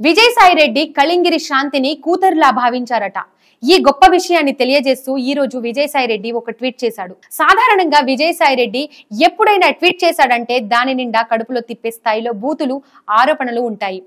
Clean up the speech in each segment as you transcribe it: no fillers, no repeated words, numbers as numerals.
విజయసాయిరెడ్డి కళింగిరి శాంతిని కూతురులా భావించారట. ఈ గొప్ప విషయాన్ని తెలియజేస్తూ ఈ రోజు విజయసాయిరెడ్డి ఒక ట్వీట్ చేశాడు. సాధారణంగా విజయసాయిరెడ్డి ఎప్పుడైనా ట్వీట్ చేశాడంటే దాని నిండా కడుపులో తిప్పే స్థాయిలో బూతులు, ఆరోపణలు ఉంటాయి.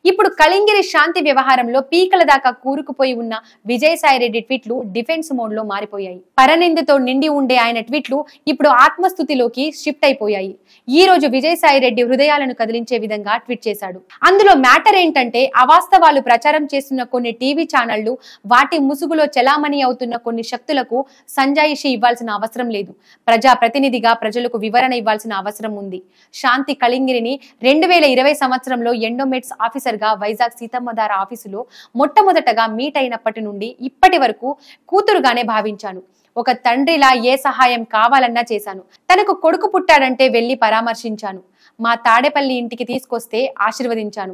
ఇప్పుడు కళింగిరి శాంతి వ్యవహారంలో పీకల దాకా కూరుకుపోయి ఉన్న విజయసాయిరెడ్డి ట్వీట్లు డిఫెన్స్ మోడ్ లో మారిపోయాయి. పరనిందతో నిండి ఉండే ఆయన ట్వీట్లు ఇప్పుడు ఆత్మస్థుతిలోకి షిఫ్ట్ అయిపోయాయి. ఈ రోజు విజయసాయిరెడ్డి హృదయాలను కదిలించే విధంగా ట్వీట్ చేశాడు. అందులో మ్యాటర్ ఏంటంటే, అవాస్తవాలు ప్రచారం చేస్తున్న కొన్ని టీవీ ఛానళ్లు, వాటి ముసుగులో చెలామణి అవుతున్న కొన్ని శక్తులకు సంజాయిషి ఇవ్వాల్సిన అవసరం లేదు. ప్రజా ప్రతినిధిగా ప్రజలకు వివరణ ఇవ్వాల్సిన అవసరం ఉంది. శాంతి కళింగిరిని 2020 సంవత్సరంలో ఎండోమెట్స్ ఆఫీసర్ గా వైజాగ్ సీతమ్మధార ఆఫీసులో మొట్టమొదటగా మీట్ అయినప్పటి నుండి ఇప్పటి వరకు కూతురుగానే భావించాను. ఒక తండ్రిలా ఏ సహాయం కావాలన్నా చేశాను. తనకు కొడుకు పుట్టాడంటే వెళ్లి పరామర్శించాను. మా తాడేపల్లి ఇంటికి తీసుకొస్తే ఆశీర్వదించాను.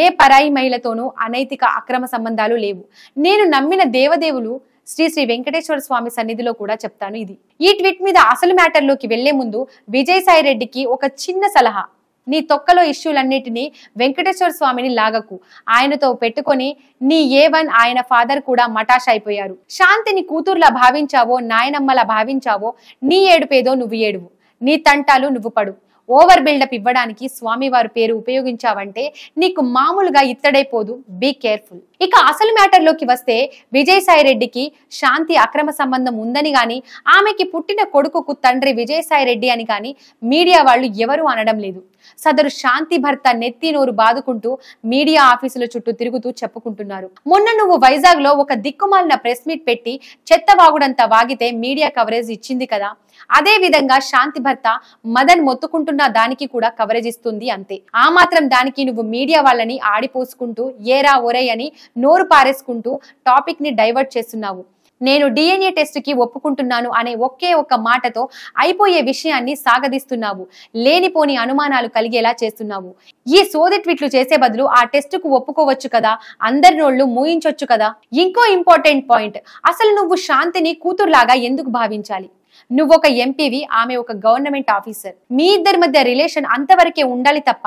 ఏ పరాయి మహిళతోనూ అనైతిక అక్రమ సంబంధాలు లేవు. నేను నమ్మిన దేవదేవులు శ్రీ శ్రీ వెంకటేశ్వర స్వామి సన్నిధిలో కూడా చెప్తాను ఇది. ఈ ట్వీట్ మీద అసలు మ్యాటర్లోకి వెళ్లే ముందు విజయసాయిరెడ్డికి ఒక చిన్న సలహా. నీ తొక్కలో ఇష్యూలన్నిటినీ వెంకటేశ్వర స్వామిని లాగకు. ఆయనతో పెట్టుకొని నీ A1 ఆయన ఫాదర్ కూడా మటాష్ అయిపోయారు. శాంతిని కూతుర్లా భావించావో, నాయనమ్మలా భావించావో, నీ ఏడుపేదో నువ్వు ఏడువు, నీ తంటాలు నువ్వు పడు. ఓవర్ బిల్డప్ ఇవ్వడానికి స్వామివారి పేరు ఉపయోగించావంటే నీకు మామూలుగా ఇత్తడైపోదు. Be careful. ఇక అసలు మ్యాటర్ లోకి వస్తే, విజయసాయిరెడ్డికి శాంతి అక్రమ సంబంధం ఉందని గాని, ఆమెకి పుట్టిన కొడుకుకు తండ్రి విజయసాయిరెడ్డి అని గాని మీడియా వాళ్ళు ఎవరూ అనడం లేదు. సదరు శాంతి భర్త నెత్తి నోరు బాదుకుంటూ మీడియా ఆఫీసుల చుట్టూ తిరుగుతూ చెప్పుకుంటున్నారు. మొన్న నువ్వు వైజాగ్ లో ఒక దిక్కుమాలిన ప్రెస్ మీట్ పెట్టి చెత్త వాగుడంతా వాగితే మీడియా కవరేజ్ ఇచ్చింది కదా. అదే విధంగా శాంతి భర్త మదన్ మొత్తుకుంటున్న దానికి కూడా కవరేజ్ ఇస్తుంది అంతే. ఆ మాత్రం దానికి నువ్వు మీడియా వాళ్ళని ఆడిపోసుకుంటూ ఏరా ఒరే అని నోరు పారేసుకుంటూ టాపిక్ ని డైవర్ట్ చేస్తున్నావు. నేను DNA టెస్ట్ కి ఒప్పుకుంటున్నాను అనే ఒకే ఒక్క మాటతో అయిపోయే విషయాన్ని సాగదీస్తున్నావు. లేనిపోని అనుమానాలు కలిగేలా చేస్తున్నావు. ఈ సోది ట్వీట్లు చేసే బదులు ఆ టెస్ట్ కు ఒప్పుకోవచ్చు కదా, అందరి నోళ్లు మూయించొచ్చు కదా. ఇంకో ఇంపార్టెంట్ పాయింట్, అసలు నువ్వు శాంతిని కూతురులాగా ఎందుకు భావించాలి? నువ్వు ఒక ఎంపీవి, ఆమె ఒక గవర్నమెంట్ ఆఫీసర్. మీ ఇద్దరి మధ్య రిలేషన్ అంతవరకే ఉండాలి తప్ప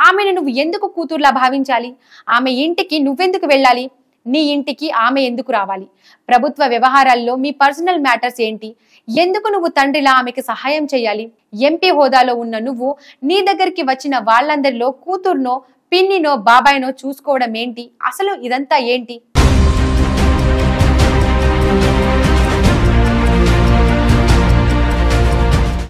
ఆమెను నువ్వు ఎందుకు కూతురులా భావించాలి? ఆమె ఇంటికి నువ్వెందుకు వెళ్ళాలి? నీ ఇంటికి ఆమె ఎందుకు రావాలి? ప్రభుత్వ వ్యవహారాల్లో మీ పర్సనల్ మ్యాటర్స్ ఏంటి? ఎందుకు నువ్వు తండ్రిలా ఆమెకి సహాయం చేయాలి? ఎంపీ హోదాలో ఉన్న నువ్వు నీ దగ్గరికి వచ్చిన వాళ్ళందరిలో కూతుర్నో, పిన్నినో, బాబాయ్నో చూసుకోవడం ఏంటి? అసలు ఇదంతా ఏంటి?